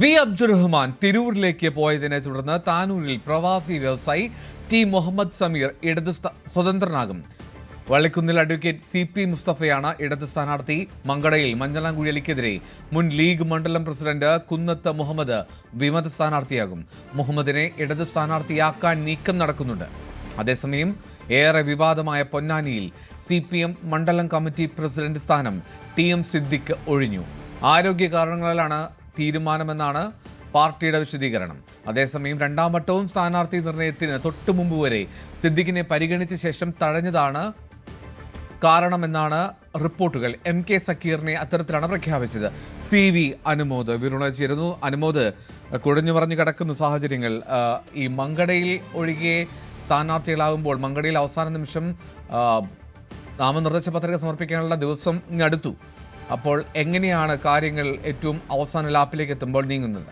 V Abdurahman തിരൂരിലേക്ക് പോയതിനെ തുടർന്ന് താനൂരിൽ പ്രവാസി വ്യവസായി ടി മുഹമ്മദ് സമീർ ഇടത് സ്വതന്ത്രനാകും. വള്ളിക്കുന്നിൽ അഡ്വക്കേറ്റ് CP മുസ്തഫയാണ് ഇടത് സ്ഥാനാർത്ഥി. മങ്കടയിൽ മഞ്ഞളാംകുഴലിക്കെതിരെ മുൻ ലീഗ് മണ്ഡലം പ്രസിഡന്റ് കുന്നത്ത് മുഹമ്മദ് വിമത സ്ഥാനാർത്ഥിയാകും. മുഹമ്മദിനെ ഇടത് സ്ഥാനാർത്ഥിയാക്കാൻ നീക്കം നടക്കുന്നുണ്ട്. അതേസമയം ഏറെ വിവാദമായ പൊന്നാനിയിൽ CPM മണ്ഡലം കമ്മിറ്റി പ്രസിഡന്റ് സ്ഥാനം TM സിദ്ദിഖ് ഒഴിഞ്ഞു. ആരോഗ്യ കാരണങ്ങളാലാണ് തീരുമാനമെന്നാണ് പാർട്ടിയുടെ വിശദീകരണം. അതേസമയം രണ്ടാം വട്ടവും സ്ഥാനാർത്ഥി നിർണയത്തിന് തൊട്ടു മുമ്പ് വരെ സിദ്ദിഖിനെ പരിഗണിച്ച ശേഷം തഴഞ്ഞതാണ് കാരണമെന്നാണ് റിപ്പോർട്ടുകൾ. MK സക്കീറിനെ അത്തരത്തിലാണ് പ്രഖ്യാപിച്ചത്. CV അനുമോദ് വിരുണ ചേരുന്നു. അനുമോദ്, കുഴഞ്ഞു പറഞ്ഞു കിടക്കുന്ന സാഹചര്യങ്ങൾ ഈ മങ്കടയിൽ ഒഴികെ സ്ഥാനാർത്ഥികളാകുമ്പോൾ മങ്കടയിൽ അവസാന നിമിഷം നാമനിർദ്ദേശ പത്രിക സമർപ്പിക്കാനുള്ള ദിവസം ഇങ്ങടുത്തു. അപ്പോൾ എങ്ങനെയാണ് കാര്യങ്ങൾ ഏറ്റവും അവസാന ലാപ്പിലേക്ക് എത്തുമ്പോൾ നീങ്ങുന്നത്?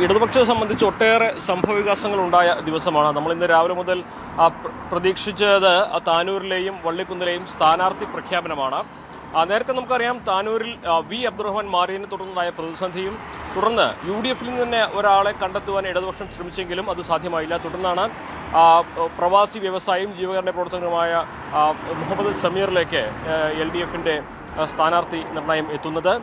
ഇടതുപക്ഷത്തെ സംബന്ധിച്ച് ഒട്ടേറെ സംഭവവികാസങ്ങൾ ഉണ്ടായ ദിവസമാണ്. നമ്മൾ ഇന്ന് രാവിലെ മുതൽ പ്രതീക്ഷിച്ചത് താനൂരിലെയും വള്ളിക്കുന്നിലെയും സ്ഥാനാർത്ഥി പ്രഖ്യാപനമാണ്. നേരത്തെ നമുക്കറിയാം, താനൂരിൽ വി അബ്ദുറഹ്മാൻ മാറിയതിനെ തുടർന്നുണ്ടായ പ്രതിസന്ധിയും തുടർന്ന് UDF-ൽ നിന്ന് തന്നെ ഒരാളെ കണ്ടെത്തുവാൻ ഇടതുപക്ഷം ശ്രമിച്ചെങ്കിലും അത് സാധ്യമായില്ല. തുടർന്നാണ് പ്രവാസി വ്യവസായിയും ജീവകാരുണ്യ പ്രവർത്തകനുമായ മുഹമ്മദ് സമീറിലേക്ക് LDF-ന്റെ സ്ഥാനാർത്ഥി നിർണയം എത്തുന്നത്.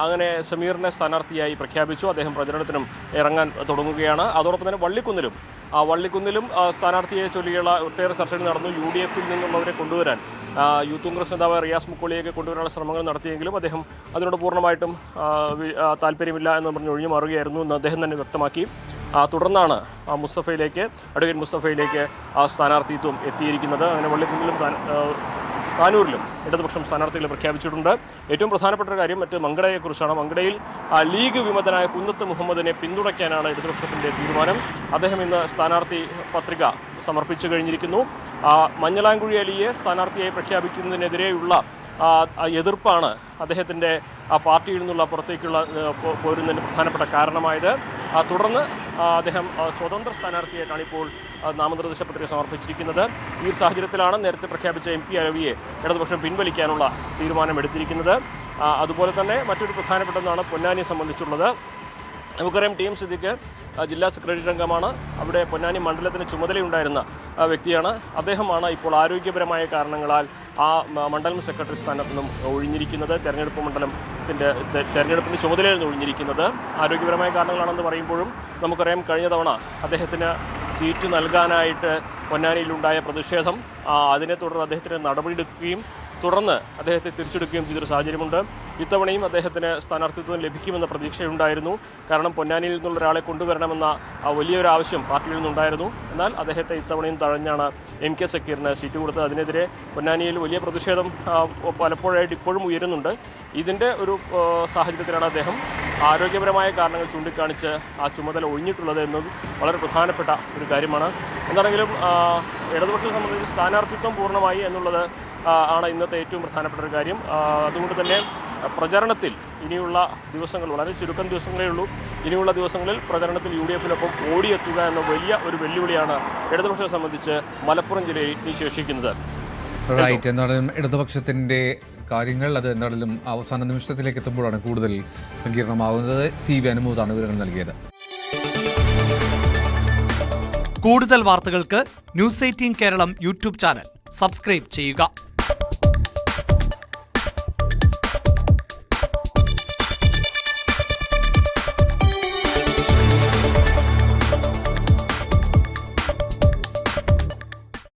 അങ്ങനെ സമീറിനെ സ്ഥാനാർത്ഥിയായി പ്രഖ്യാപിച്ചു. അദ്ദേഹം പ്രചരണത്തിനും ഇറങ്ങാൻ തുടങ്ങുകയാണ്. അതോടൊപ്പം തന്നെ വള്ളിക്കുന്നിലും സ്ഥാനാർത്ഥിയെ ചൊല്ലിയുള്ള ഒട്ടേറെ ചർച്ചകൾ നടന്നു. UDF-ൽ നിന്നുള്ളവരെ കൊണ്ടുവരാൻ യൂത്ത് കോൺഗ്രസ് നേതാവ് റിയാസ് മുക്കോളിയൊക്കെ കൊണ്ടുവരാനുള്ള ശ്രമങ്ങൾ നടത്തിയെങ്കിലും അദ്ദേഹം അതിനോട് പൂർണ്ണമായിട്ടും താല്പര്യമില്ല എന്ന് പറഞ്ഞ് ഒഴിഞ്ഞു മാറുകയായിരുന്നു എന്ന് അദ്ദേഹം തന്നെ വ്യക്തമാക്കി. തുടർന്നാണ് അഡ്വക്കേറ്റ് മുസ്തഫയിലേക്ക് സ്ഥാനാർത്ഥിത്വം എത്തിയിരിക്കുന്നത്. അങ്ങനെ വള്ളിക്കുന്നിലും താനൂരിലും ഇടതുപക്ഷം സ്ഥാനാർത്ഥികളെ പ്രഖ്യാപിച്ചിട്ടുണ്ട്. ഏറ്റവും പ്രധാനപ്പെട്ട ഒരു കാര്യം മങ്കടയെക്കുറിച്ചാണ്. മങ്കടയിൽ ലീഗ് വിമതനായ കുന്നത്ത് മുഹമ്മദിനെ പിന്തുണയ്ക്കാനാണ് ഇടതുപക്ഷത്തിൻ്റെ തീരുമാനം. അദ്ദേഹം ഇന്ന് സ്ഥാനാർത്ഥി പത്രിക സമർപ്പിച്ചു കഴിഞ്ഞിരിക്കുന്നു. മഞ്ഞളാംകുഴി അലിയെ സ്ഥാനാർത്ഥിയായി പ്രഖ്യാപിക്കുന്നതിനെതിരെയുള്ള എതിർപ്പാണ് അദ്ദേഹത്തിൻ്റെ പാർട്ടിയിൽ നിന്നുള്ള പുറത്തേക്കുള്ള പോരുന്നതിന് പ്രധാനപ്പെട്ട കാരണമായത്. തുടർന്ന് അദ്ദേഹം സ്വതന്ത്ര സ്ഥാനാർത്ഥിയായിട്ടാണ് ഇപ്പോൾ നാമനിർദ്ദേശ പത്രിക സമർപ്പിച്ചിരിക്കുന്നത്. ഈ സാഹചര്യത്തിലാണ് നേരത്തെ പ്രഖ്യാപിച്ച MP അലവിയെ ഇടതുപക്ഷം പിൻവലിക്കാനുള്ള തീരുമാനമെടുത്തിരിക്കുന്നത്. അതുപോലെ തന്നെ മറ്റൊരു പ്രധാനപ്പെട്ടതാണ് പൊന്നാനിയെ സംബന്ധിച്ചുള്ളത്. നമുക്കറിയാം, TM സിദ്ദിഖ് ജില്ലാ സെക്രട്ടറി അംഗമാണ്. അവിടെ പൊന്നാനി മണ്ഡലത്തിന് ചുമതലയുണ്ടായിരുന്ന വ്യക്തിയാണ്. അദ്ദേഹമാണ് ഇപ്പോൾ ആരോഗ്യപരമായ കാരണങ്ങളാൽ ആ മണ്ഡലം സെക്രട്ടറി സ്ഥാനത്ത് നിന്നും ഒഴിഞ്ഞിരിക്കുന്നത്. തെരഞ്ഞെടുപ്പിൻ്റെ ചുമതലയിൽ നിന്ന് ഒഴിഞ്ഞിരിക്കുന്നത് ആരോഗ്യപരമായ കാരണങ്ങളാണെന്ന് പറയുമ്പോഴും നമുക്കറിയാം, കഴിഞ്ഞ തവണ അദ്ദേഹത്തിന് സീറ്റ് നൽകാനായിട്ട് പൊന്നാനിയിലുണ്ടായ പ്രതിഷേധം, അതിനെ തുടർന്ന് അദ്ദേഹത്തിന് നടപടിയെടുക്കുകയും തുടർന്ന് അദ്ദേഹത്തെ തിരിച്ചെടുക്കുകയും ചെയ്തൊരു സാഹചര്യമുണ്ട്. ഇത്തവണയും അദ്ദേഹത്തിന് സ്ഥാനാർത്ഥിത്വം ലഭിക്കുമെന്ന പ്രതീക്ഷയുണ്ടായിരുന്നു. കാരണം പൊന്നാനിയിൽ നിന്നുള്ള ഒരാളെ കൊണ്ടുവരണമെന്ന വലിയൊരു ആവശ്യം പാർട്ടിയിൽ നിന്നുണ്ടായിരുന്നു. എന്നാൽ അദ്ദേഹത്തെ ഇത്തവണയും തഴഞ്ഞാണ് MK സക്കീറിന് സീറ്റ് കൊടുത്തത്. അതിനെതിരെ പൊന്നാനിയിൽ വലിയ പ്രതിഷേധം പലപ്പോഴായിട്ട് ഇപ്പോഴും ഉയരുന്നുണ്ട്. ഇതിൻ്റെ ഒരു സാഹചര്യത്തിലാണ് അദ്ദേഹം ആരോഗ്യപരമായ കാരണങ്ങൾ ചൂണ്ടിക്കാണിച്ച് ആ ചുമതല ഒഴിഞ്ഞിട്ടുള്ളത് എന്നത് വളരെ പ്രധാനപ്പെട്ട ഒരു കാര്യമാണ്. എന്താണെങ്കിലും ഇടതുപക്ഷത്തെ സംബന്ധിച്ച് സ്ഥാനാർത്ഥിത്വം പൂർണ്ണമായി എന്നുള്ളത് ആണ് ഇന്നത്തെ ഏറ്റവും പ്രധാനപ്പെട്ട ഒരു കാര്യം. അതുകൊണ്ട് തന്നെ പ്രചരണത്തിൽ ഇനിയുള്ള ദിവസങ്ങൾ, വളരെ ചുരുക്കം ദിവസങ്ങളേ ഉള്ളൂ, ഇനിയുള്ള ദിവസങ്ങളിൽ പ്രചരണത്തിൽ UDF-നൊപ്പം ഓടിയെത്തുക എന്ന വലിയ ഒരു വെല്ലുവിളിയാണ് ഇടതുപക്ഷത്തെ സംബന്ധിച്ച് മലപ്പുറം ജില്ലയിൽ ഈ ശേഷിക്കുന്നത്. എന്തായാലും ഇടതുപക്ഷത്തിന്റെ കാര്യങ്ങൾ അത് എന്തായാലും അവസാന നിമിഷത്തിലേക്ക് എത്തുമ്പോഴാണ് കൂടുതൽ സങ്കീർണമാകുന്നത്. CV അനുമോദാണ് വിവരങ്ങൾ നൽകിയത്. കൂടുതൽ വാർത്തകൾക്ക് News 18 Keralam YouTube channel subscribe ചെയ്യുക.